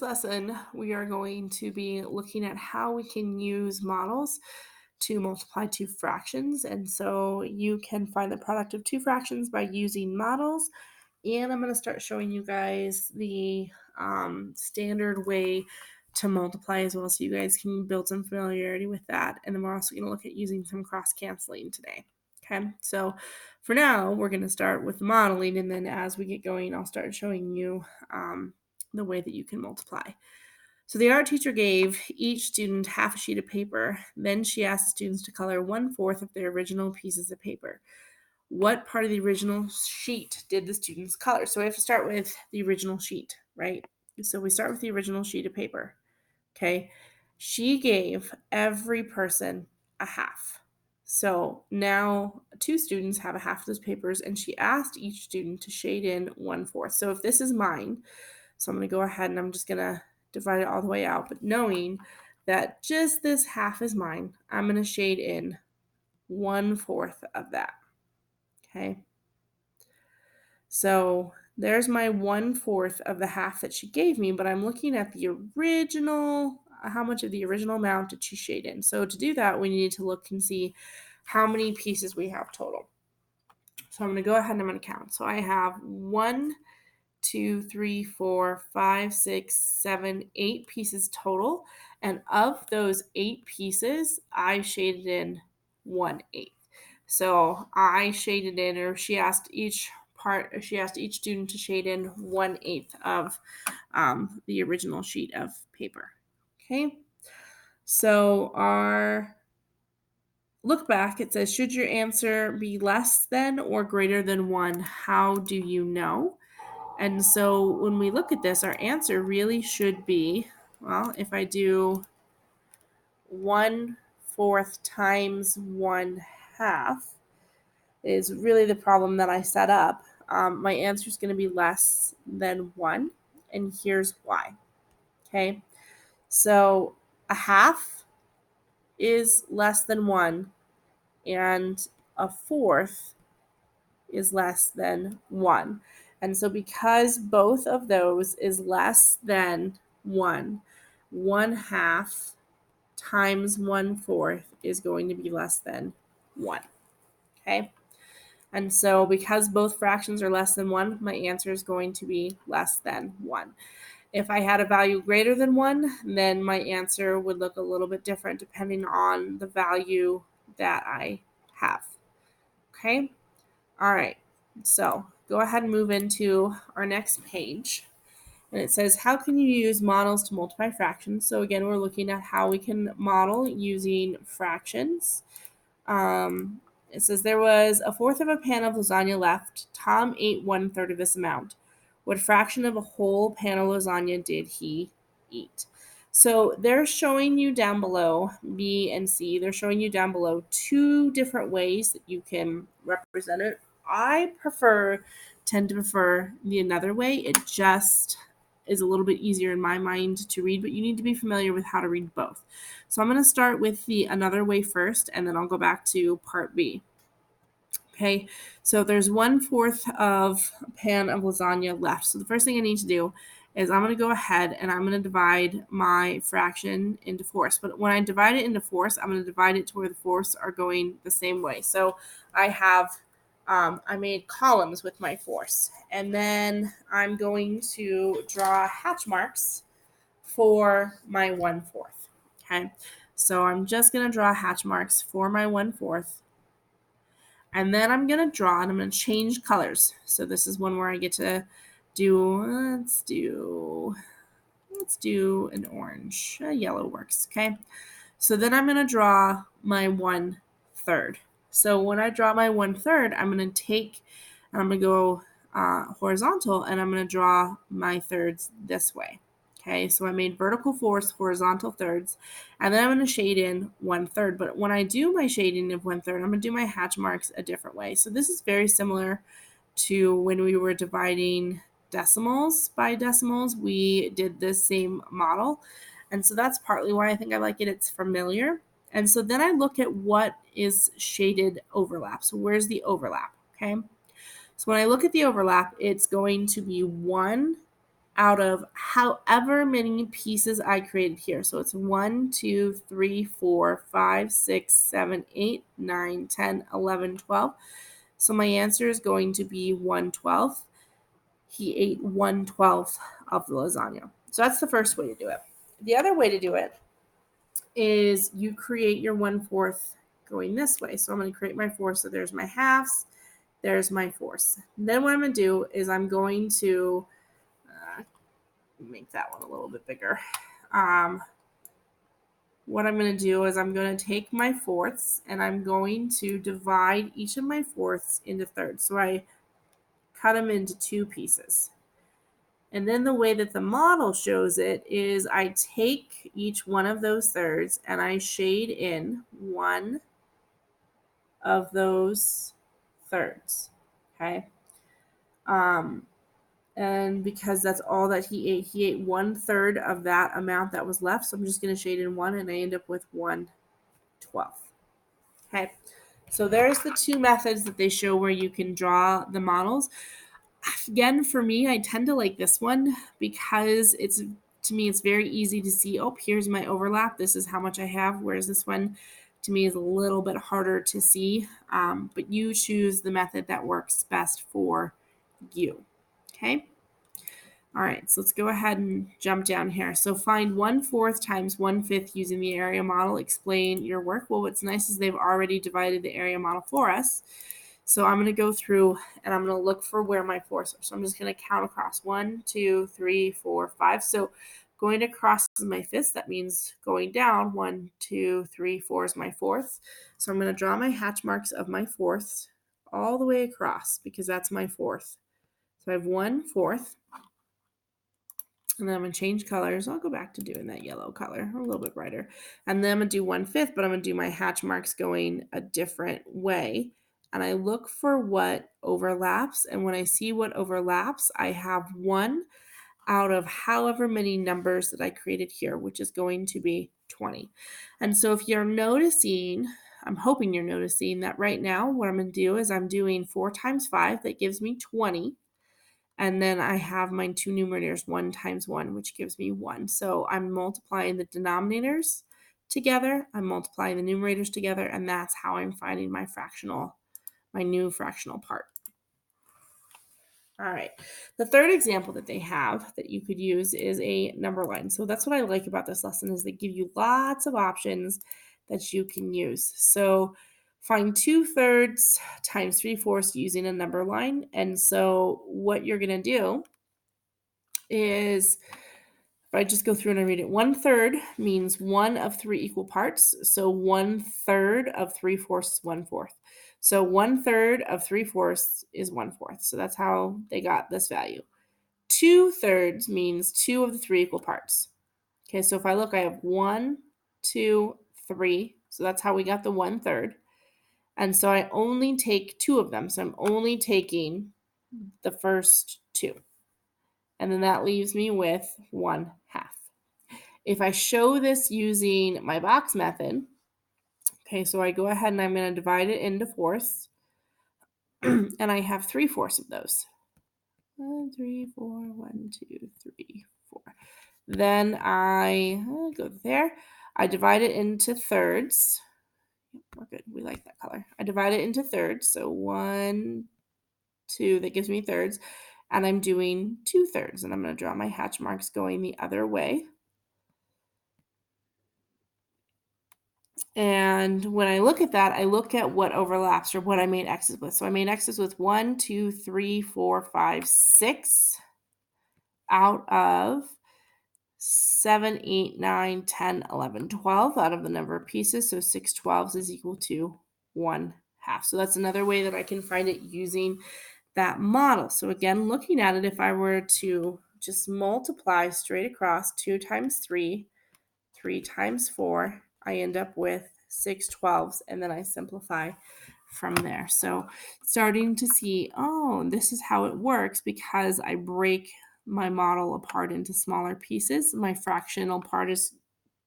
lesson, we are going to be looking at how we can use models to multiply two fractions. And so you can find the product of two fractions by using models. And I'm going to start showing you guys the standard way to multiply as well, so you guys can build some familiarity with that. And then we're also going to look at using some cross-canceling today. Okay, so for now, we're going to start with modeling, and then as we get going, I'll start showing you the way that you can multiply. So the art teacher gave each student half a sheet of paper. Then she asked the students to color 1/4 of their original pieces of paper. What part of the original sheet did the students color? So we have to start with the original sheet, right? So we start with the original sheet of paper. Okay. She gave every person a half. So now two students have a half of those papers, and she asked each student to shade in 1/4. So if this is mine, so I'm going to go ahead and I'm just going to divide it all the way out. But knowing that just this half is mine, I'm going to shade in 1/4 of that. Okay. So there's my 1/4 of the half that she gave me, but I'm looking at the original, how much of the original amount did she shade in? So to do that, we need to look and see how many pieces we have total. So I'm going to go ahead and I'm going to count. So I have 1, 2, 3, 4, 5, 6, 7, 8 pieces total. And of those 8 pieces, I shaded in 1/8. So I shaded in, or she asked each student to shade in 1/8 of the original sheet of paper. Okay. So our look back, it says, should your answer be less than or greater than 1? How do you know? And so when we look at this, our answer really should be, well, if I do 1/4 times 1/2 is really the problem that I set up. My answer is going to be less than 1, and here's why. Okay, so a half is less than 1, and a fourth is less than 1. And so because both of those is less than 1, 1/2 times 1/4 is going to be less than 1. Okay? And so because both fractions are less than 1, my answer is going to be less than 1. If I had a value greater than 1, then my answer would look a little bit different depending on the value that I have. Okay? All right. So go ahead and move into our next page. And it says, how can you use models to multiply fractions? So again, we're looking at how we can model using fractions. It says there was 1/4 of a pan of lasagna left. Tom ate 1/3 of this amount. What fraction of a whole pan of lasagna did he eat? So they're showing you down below, B and C, they're showing you down below two different ways that you can represent it. I tend to prefer the another way. It just is a little bit easier in my mind to read, but you need to be familiar with how to read both. So I'm going to start with the another way first, and then I'll go back to part B. Okay, so there's 1/4 of a pan of lasagna left. So the first thing I need to do is I'm going to go ahead and I'm going to divide my fraction into fourths. But when I divide it into fourths, I'm going to divide it to where the fourths are going the same way. So I made columns with my fourths. And then I'm going to draw hatch marks for my 1/4. Okay, so I'm just going to draw hatch marks for my 1/4. And then I'm going to draw and I'm going to change colors. So this is one where I get to do, let's do an orange. Yellow works, okay? So then I'm going to draw my 1/3. So when I draw my 1/3, I'm going to go horizontal, and I'm going to draw my thirds this way. Okay, so I made vertical fourths, horizontal thirds, and then I'm going to shade in 1/3. But when I do my shading of 1/3, I'm going to do my hatch marks a different way. So this is very similar to when we were dividing decimals by decimals. We did this same model. And so that's partly why I think I like it. It's familiar. And so then I look at what is shaded overlap. So where's the overlap? Okay. So when I look at the overlap, it's going to be 1 out of however many pieces I created here. So it's 1, 2, 3, 4, 5, 6, 7, 8, 9, 10, 11, 12. So my answer is going to be 1/12. He ate 1/12 of the lasagna. So that's the first way to do it. The other way to do it is you create your 1/4 going this way. So I'm going to create my 4. So there's my halves, there's my 4ths. Then what I'm going to do is I'm going to make that one a little bit bigger. What I'm going to do is I'm going to take my 4ths and I'm going to divide each of my 4ths into thirds. So I cut them into 2 pieces. And then the way that the model shows it is I take each one of those thirds and I shade in one of those thirds. Okay. And because that's all that he ate 1/3 of that amount that was left. So I'm just going to shade in 1 and I end up with 1/12. Okay. So there's the 2 methods that they show where you can draw the models. Again, for me, I tend to like this one because to me, it's very easy to see, oh, here's my overlap. This is how much I have. Whereas this one, to me, is a little bit harder to see. But you choose the method that works best for you. Okay. All right, so let's go ahead and jump down here. So find 1/4 times 1/5 using the area model. Explain your work. Well, what's nice is they've already divided the area model for us. So I'm going to go through and I'm going to look for where my 4s are. So I'm just going to count across 1, 2, 3, 4, 5. So going across is my 5th. That means going down 1, 2, 3, 4 is my 4th. So I'm going to draw my hatch marks of my 4ths all the way across because that's my 4th. So I have 1/4. And then I'm going to change colors. I'll go back to doing that yellow color, a little bit brighter. And then I'm going to do 1/5, but I'm going to do my hatch marks going a different way. And I look for what overlaps. And when I see what overlaps, I have 1 out of however many numbers that I created here, which is going to be 20. And so if you're noticing, I'm hoping you're noticing that right now what I'm going to do is I'm doing 4 times 5. That gives me 20. And then I have my 2 numerators, 1 times 1, which gives me 1. So I'm multiplying the denominators together. I'm multiplying the numerators together. And that's how I'm finding my new fractional part. All right. The third example that they have that you could use is a number line. So that's what I like about this lesson is they give you lots of options that you can use. So find 2/3 times 3/4 using a number line. And so what you're going to do is if I just go through and I read it, 1/3 means 1 of 3 equal parts. So 1/3 of 3/4 is 1/4. So 1/3 of 3/4 is 1/4. So that's how they got this value. 2/3 means 2 of the 3 equal parts. Okay, so if I look, I have 1, 2, 3. So that's how we got the 1/3. And so I only take 2 of them. So I'm only taking the first 2. And then that leaves me with 1/2. If I show this using my box method, okay, so I go ahead and I'm going to divide it into 4ths. And I have 3/4 of those. 1, 3, 4, 1, 2, 3, 4. Then I go there. I divide it into thirds. We're good. We like that color. I divide it into thirds. So 1, 2, that gives me thirds. And I'm doing 2/3. And I'm going to draw my hatch marks going the other way. And when I look at that, I look at what overlaps or what I made x's with. So I made x's with 1, 2, 3, 4, 5, 6 out of 7, 8, 9, 10, 11, 12 out of the number of pieces. So 6/12 is equal to 1/2. So that's another way that I can find it using that model. So again, looking at it, if I were to just multiply straight across 2 times 3, 3 times 4, I end up with 6/12, and then I simplify from there. So starting to see, oh, this is how it works because I break my model apart into smaller pieces. My fractional part is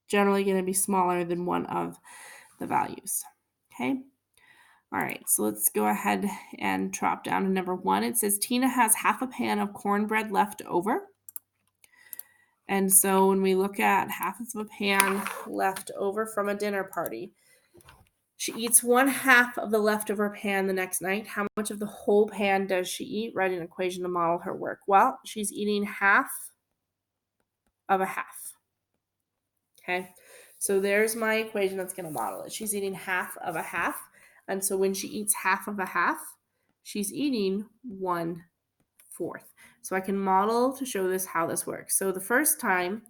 generally going to be smaller than one of the values. Okay. All right, so let's go ahead and drop down to number 1. It says Tina has half a pan of cornbread left over. And so when we look at half of a pan left over from a dinner party, she eats 1/2 of the leftover pan the next night. How much of the whole pan does she eat? Write an equation to model her work. Well, she's eating half of a half. Okay, so there's my equation that's going to model it. She's eating half of a half. And so when she eats half of a half, she's eating 1/4. So I can model to show this how this works. So the first time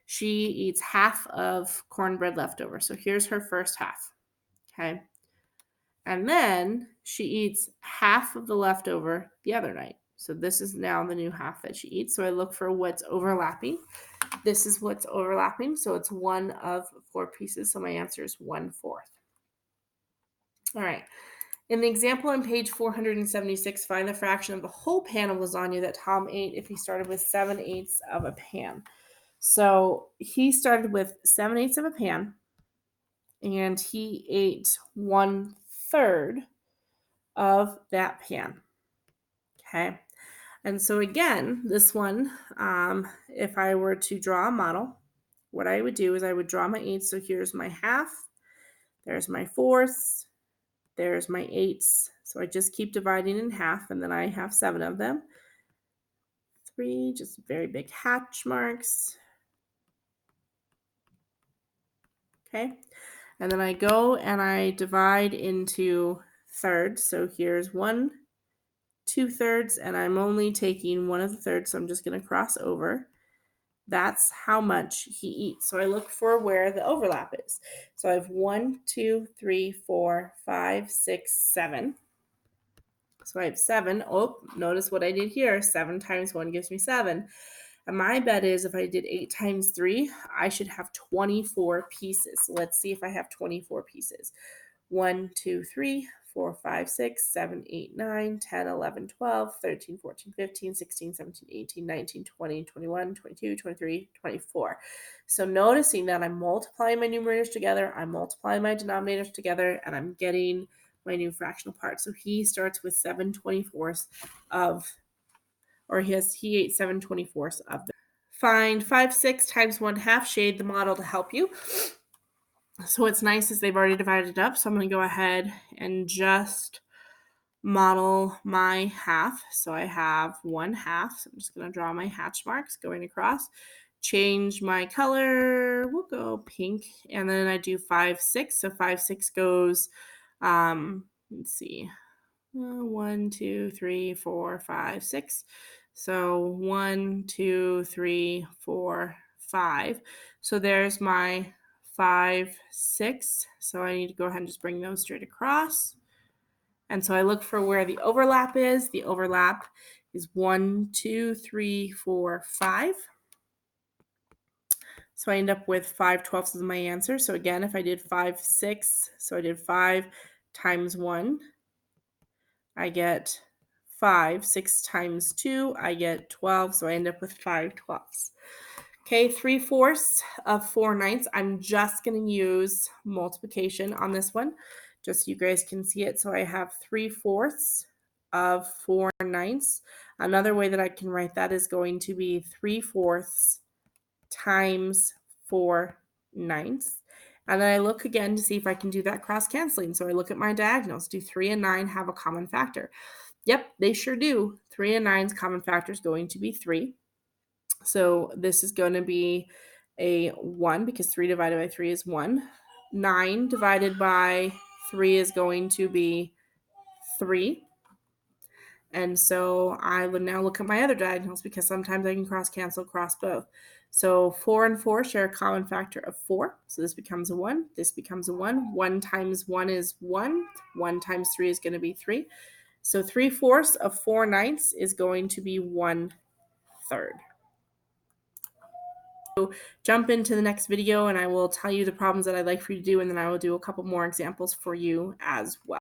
she eats half of cornbread leftover. So here's her first half. Okay. And then she eats half of the leftover the other night. So this is now the new half that she eats. So I look for what's overlapping. This is what's overlapping. So it's 1 of 4 pieces. So my answer is 1/4. All right. In the example on page 476, find the fraction of the whole pan of lasagna that Tom ate if he started with 7/8 of a pan. So he started with 7/8 of a pan, and he ate 1/3 of that pan. Okay. And so again, this one, if I were to draw a model, what I would do is I would draw my eighths. So here's my half, there's my fourths, there's my eighths. So I just keep dividing in half, and then I have 7 of them. 3, just very big hatch marks. Okay. And then I go and I divide into thirds. So here's 1, 2/3, and I'm only taking 1 of the thirds, so I'm just going to cross over. That's how much he eats. So I look for where the overlap is. So I have 1, 2, 3, 4, 5, 6, 7. So I have 7. Oh, notice what I did here. 7 times 1 gives me 7. And my bet is if I did 8 times 3, I should have 24 pieces. So let's see if I have 24 pieces. 1, 2, 3, 4, 5, 6, 7, 8, 9, 10, 11, 12, 13, 14, 15, 16, 17, 18, 19, 20, 21, 22, 23, 24. So noticing that I'm multiplying my numerators together, I'm multiplying my denominators together, and I'm getting my new fractional part. So he starts with 7/24 of, or he ate 7/24 of the. Find 5, 6 times 1/2. Shade the model to help you. So what's nice is they've already divided it up. So I'm going to go ahead and just model my half. So I have 1/2. So I'm just going to draw my hatch marks going across. Change my color. We'll go pink. And then I do 5, 6. So 5, 6 goes, let's see, 1, 2, 3, 4, 5, 6. So 1, 2, 3, 4, 5. So there's my 5, 6. So I need to go ahead and just bring those straight across. And so I look for where the overlap is. The overlap is 1, 2, 3, 4, 5. So I end up with 5/12 as my answer. So again, if I did 5, 6, so I did 5 times 1, I get 5. 6 times 2, I get 12. So I end up with 5/12. Okay, 3/4 of 4/9. I'm just going to use multiplication on this one, just so you guys can see it. So I have 3/4 of 4/9. Another way that I can write that is going to be 3/4 times 4/9. And then I look again to see if I can do that cross canceling. So I look at my diagonals. Do 3 and 9 have a common factor? Yep, they sure do. 3 and 9's common factor is going to be 3. So this is going to be a 1 because 3 divided by 3 is 1. 9 divided by 3 is going to be 3. And so I would now look at my other diagonals because sometimes I can cross cancel across both. So 4 and 4 share a common factor of 4. So this becomes a 1. This becomes a 1. 1 times 1 is 1. 1 times 3 is going to be 3. So 3/4 of 4/9 is going to be 1/3. So jump into the next video and I will tell you the problems that I'd like for you to do, and then I will do a couple more examples for you as well.